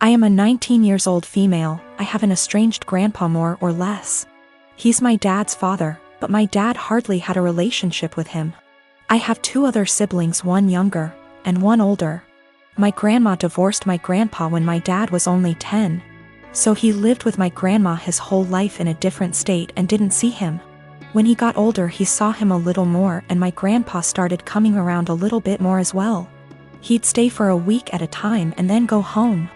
I am a 19 years old female. I have an estranged grandpa more or less. He's my dad's father, but my dad hardly had a relationship with him. I have 2 other siblings, one younger and one older. My grandma divorced my grandpa when my dad was only 10. So he lived with my grandma his whole life in a different state and didn't see him. When he got older, he saw him a little more, and my grandpa started coming around a little bit more as well. He'd stay for a week at a time and then go home.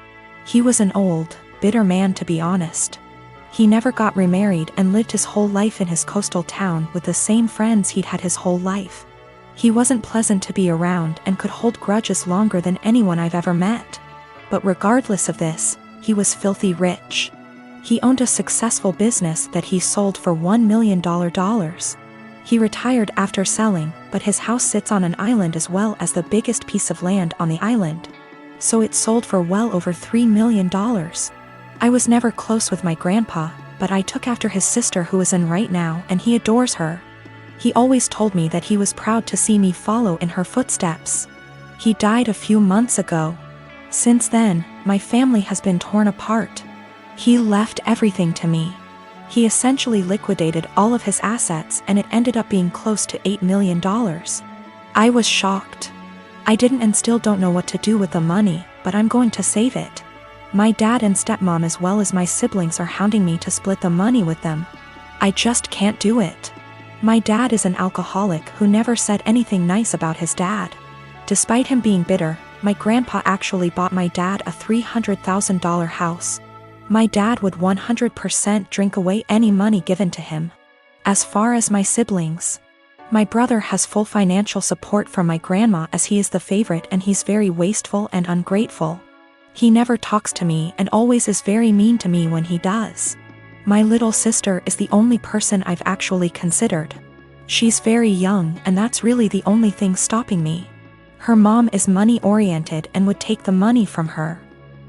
He was an old, bitter man, to be honest. He never got remarried and lived his whole life in his coastal town with the same friends he'd had his whole life. He wasn't pleasant to be around and could hold grudges longer than anyone I've ever met. But regardless of this, he was filthy rich. He owned a successful business that he sold for $1 million. He retired after selling, but his house sits on an island as well as the biggest piece of land on the island. So it sold for well over $3 million. I was never close with my grandpa, but I took after his sister who is in right now, and he adores her. He always told me that he was proud to see me follow in her footsteps. He died a few months ago. Since then, my family has been torn apart. He left everything to me. He essentially liquidated all of his assets, and it ended up being close to $8 million. I was shocked. I didn't and still don't know what to do with the money, but I'm going to save it. My dad and stepmom as well as my siblings are hounding me to split the money with them. I just can't do it. My dad is an alcoholic who never said anything nice about his dad. Despite him being bitter, my grandpa actually bought my dad a $300,000 house. My dad would 100% drink away any money given to him. As far as my siblings, my brother has full financial support from my grandma as he is the favorite, and he's very wasteful and ungrateful. He never talks to me and always is very mean to me when he does. My little sister is the only person I've actually considered. She's very young, and that's really the only thing stopping me. Her mom is money-oriented and would take the money from her.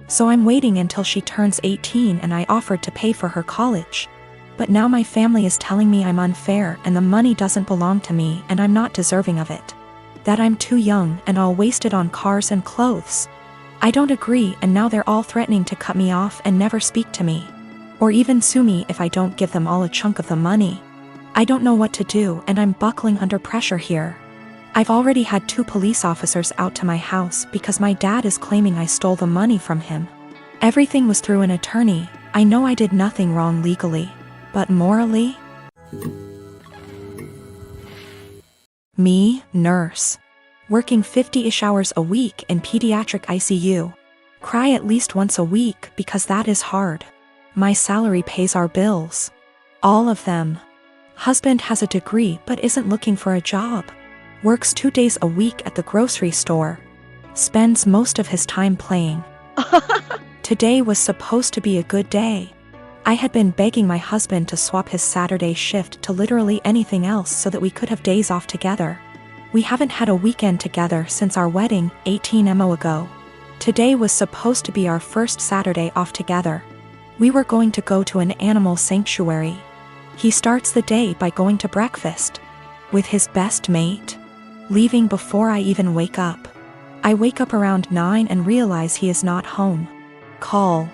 So I'm waiting until she turns 18, and I offered to pay for her college. But now my family is telling me I'm unfair and the money doesn't belong to me and I'm not deserving of it. That I'm too young and I'll waste it on cars and clothes. I don't agree, and now they're all threatening to cut me off and never speak to me. Or even sue me if I don't give them all a chunk of the money. I don't know what to do, and I'm buckling under pressure here. I've already had 2 police officers out to my house because my dad is claiming I stole the money from him. Everything was through an attorney. I know I did nothing wrong legally, but morally? Me, nurse. Working 50-ish hours a week in pediatric ICU. Cry at least once a week because that is hard. My salary pays our bills. All of them. Husband has a degree but isn't looking for a job. Works 2 days a week at the grocery store. Spends most of his time playing. Today was supposed to be a good day. I had been begging my husband to swap his Saturday shift to literally anything else so that we could have days off together. We haven't had a weekend together since our wedding, 18 months ago. Today was supposed to be our first Saturday off together. We were going to go to an animal sanctuary. He starts the day by going to breakfast with his best mate, leaving before I even wake up. I wake up around 9 and realize he is not home. Call.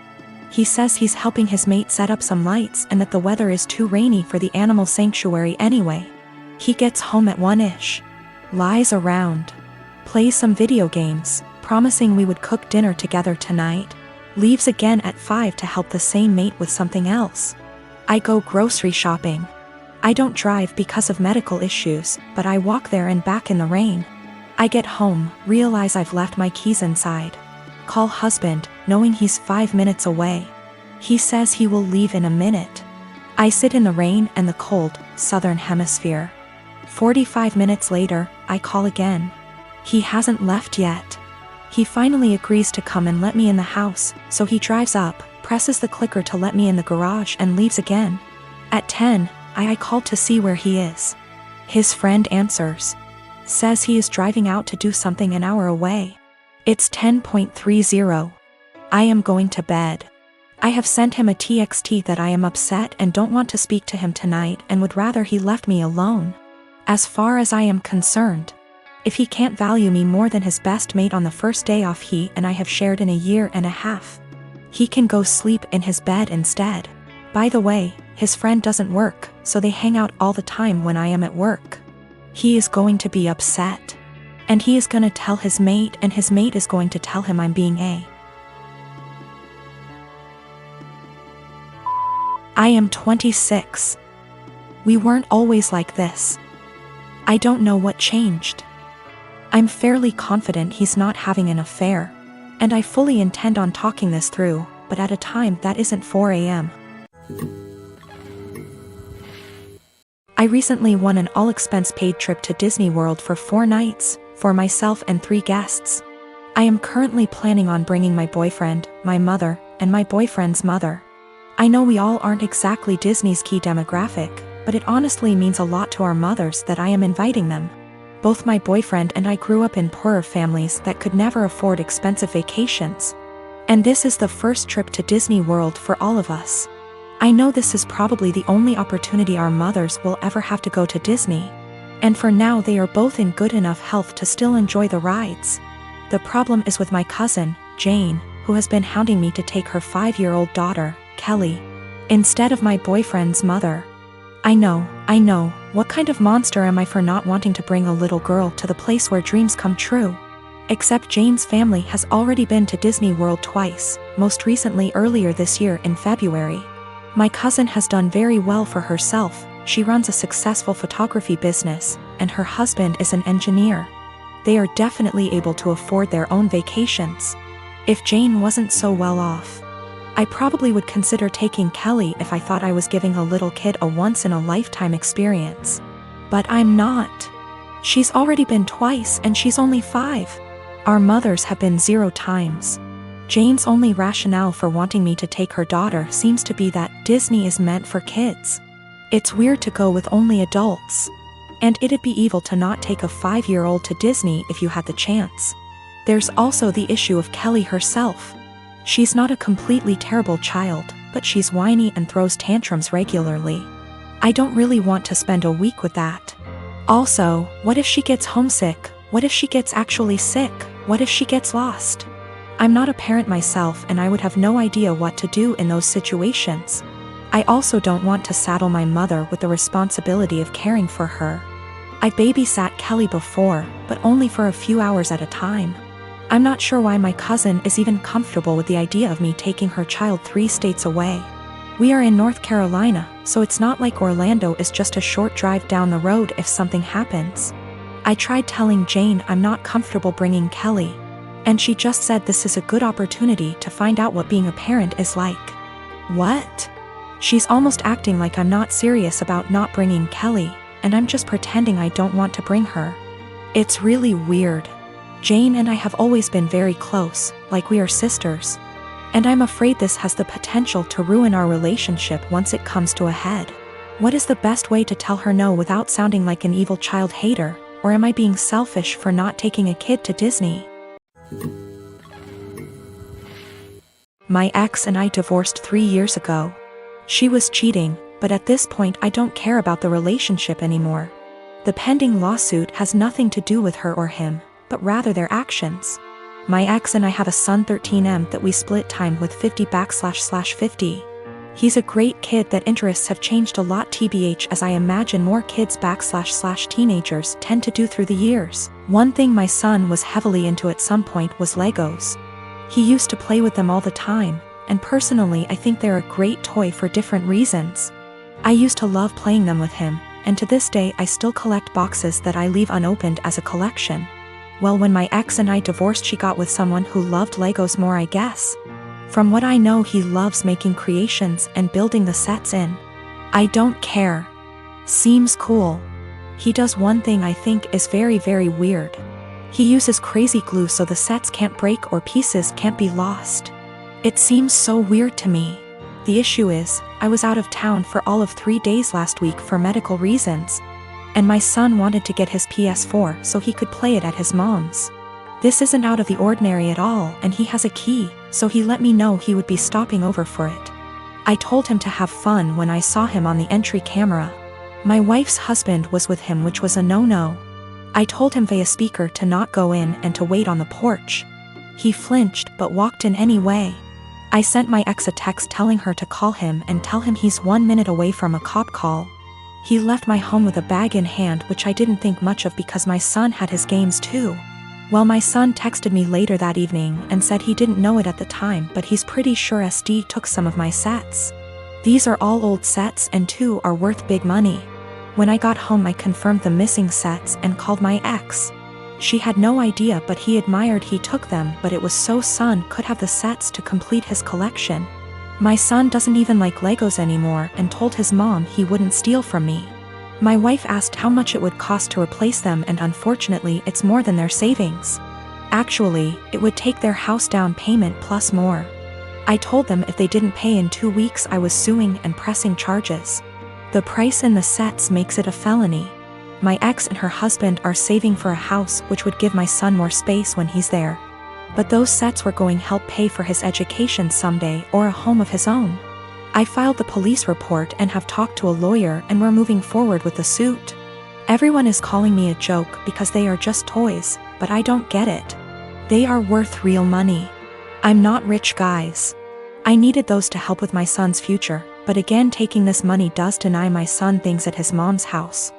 He says he's helping his mate set up some lights and that the weather is too rainy for the animal sanctuary anyway. He gets home at 1-ish. Lies around. Plays some video games, promising we would cook dinner together tonight. Leaves again at 5 to help the same mate with something else. I go grocery shopping. I don't drive because of medical issues, but I walk there and back in the rain. I get home, realize I've left my keys inside. Call husband, knowing he's 5 minutes away. He says he will leave in a minute. I sit in the rain and the cold, southern hemisphere. 45 minutes later, I call again. He hasn't left yet. He finally agrees to come and let me in the house, so he drives up, presses the clicker to let me in the garage and leaves again. At 10, I call to see where he is. His friend answers. Says he is driving out to do something an hour away. It's 10:30. I am going to bed. I have sent him a TXT that I am upset and don't want to speak to him tonight and would rather he left me alone. As far as I am concerned, if he can't value me more than his best mate on the first day off he and I have shared in a year and a half, He can go sleep in his bed instead. By the way, his friend doesn't work, so they hang out all the time when I am at work. He is going to be upset. And he is going to tell his mate, and his mate is going to tell him I'm being a. I am 26. We weren't always like this. I don't know what changed. I'm fairly confident he's not having an affair, and I fully intend on talking this through, but at a time that isn't 4 a.m. I recently won an all-expense-paid trip to Disney World for 4 nights, for myself and 3 guests. I am currently planning on bringing my boyfriend, my mother, and my boyfriend's mother. I know we all aren't exactly Disney's key demographic, but it honestly means a lot to our mothers that I am inviting them. Both my boyfriend and I grew up in poorer families that could never afford expensive vacations. And this is the first trip to Disney World for all of us. I know this is probably the only opportunity our mothers will ever have to go to Disney. And for now they are both in good enough health to still enjoy the rides. The problem is with my cousin, Jane, who has been hounding me to take her 5-year-old daughter, Kelly, instead of my boyfriend's mother. I know, what kind of monster am I for not wanting to bring a little girl to the place where dreams come true? Except Jane's family has already been to Disney World twice, most recently earlier this year in February. My cousin has done very well for herself. She runs a successful photography business, and her husband is an engineer. They are definitely able to afford their own vacations. If Jane wasn't so well off, I probably would consider taking Kelly if I thought I was giving a little kid a once-in-a-lifetime experience. But I'm not. She's already been twice and she's only 5. Our mothers have been 0 times. Jane's only rationale for wanting me to take her daughter seems to be that Disney is meant for kids. It's weird to go with only adults. And it'd be evil to not take a 5-year-old to Disney if you had the chance. There's also the issue of Kelly herself. She's not a completely terrible child, but she's whiny and throws tantrums regularly. I don't really want to spend a week with that. Also, what if she gets homesick? What if she gets actually sick? What if she gets lost? I'm not a parent myself and I would have no idea what to do in those situations. I also don't want to saddle my mother with the responsibility of caring for her. I babysat Kelly before, but only for a few hours at a time. I'm not sure why my cousin is even comfortable with the idea of me taking her child 3 states away. We are in North Carolina, so it's not like Orlando is just a short drive down the road if something happens. I tried telling Jane I'm not comfortable bringing Kelly, and she just said this is a good opportunity to find out what being a parent is like. What? She's almost acting like I'm not serious about not bringing Kelly, and I'm just pretending I don't want to bring her. It's really weird. Jane and I have always been very close, like we are sisters. And I'm afraid this has the potential to ruin our relationship once it comes to a head. What is the best way to tell her no without sounding like an evil child hater, or am I being selfish for not taking a kid to Disney? My ex and I divorced 3 years ago. She was cheating, but at this point I don't care about the relationship anymore. The pending lawsuit has nothing to do with her or him, but rather their actions. My ex and I have a son 13M that we split time with 50//50. He's a great kid that interests have changed a lot tbh as I imagine more kids / teenagers tend to do through the years. One thing my son was heavily into at some point was Legos. He used to play with them all the time, and personally I think they're a great toy for different reasons. I used to love playing them with him, and to this day I still collect boxes that I leave unopened as a collection. Well, when my ex and I divorced, she got with someone who loved Legos more, I guess. From what I know, he loves making creations and building the sets in. I don't care. Seems cool. He does one thing I think is very, very weird. He uses crazy glue so the sets can't break or pieces can't be lost. It seems so weird to me. The issue is, I was out of town for all of 3 days last week for medical reasons. And my son wanted to get his PS4 so he could play it at his mom's. This isn't out of the ordinary at all, and he has a key, so he let me know he would be stopping over for it. I told him to have fun when I saw him on the entry camera. My wife's husband was with him, which was a no-no. I told him via speaker to not go in and to wait on the porch. He flinched but walked in anyway. I sent my ex a text telling her to call him and tell him he's 1 minute away from a cop call. He left my home with a bag in hand, which I didn't think much of because my son had his games too. Well, my son texted me later that evening and said he didn't know it at the time, but he's pretty sure SD took some of my sets. These are all old sets and 2 are worth big money. When I got home I confirmed the missing sets and called my ex. She had no idea, but he admired he took them, but it was so son could have the sets to complete his collection. My son doesn't even like Legos anymore and told his mom he wouldn't steal from me. My wife asked how much it would cost to replace them, and unfortunately it's more than their savings. Actually, it would take their house down payment plus more. I told them if they didn't pay in 2 weeks I was suing and pressing charges. The price in the sets makes it a felony. My ex and her husband are saving for a house which would give my son more space when he's there. But those sets were going to help pay for his education someday or a home of his own. I filed the police report and have talked to a lawyer, and we're moving forward with the suit. Everyone is calling me a joke because they are just toys, but I don't get it. They are worth real money. I'm not rich, guys. I needed those to help with my son's future, but again taking this money does deny my son things at his mom's house.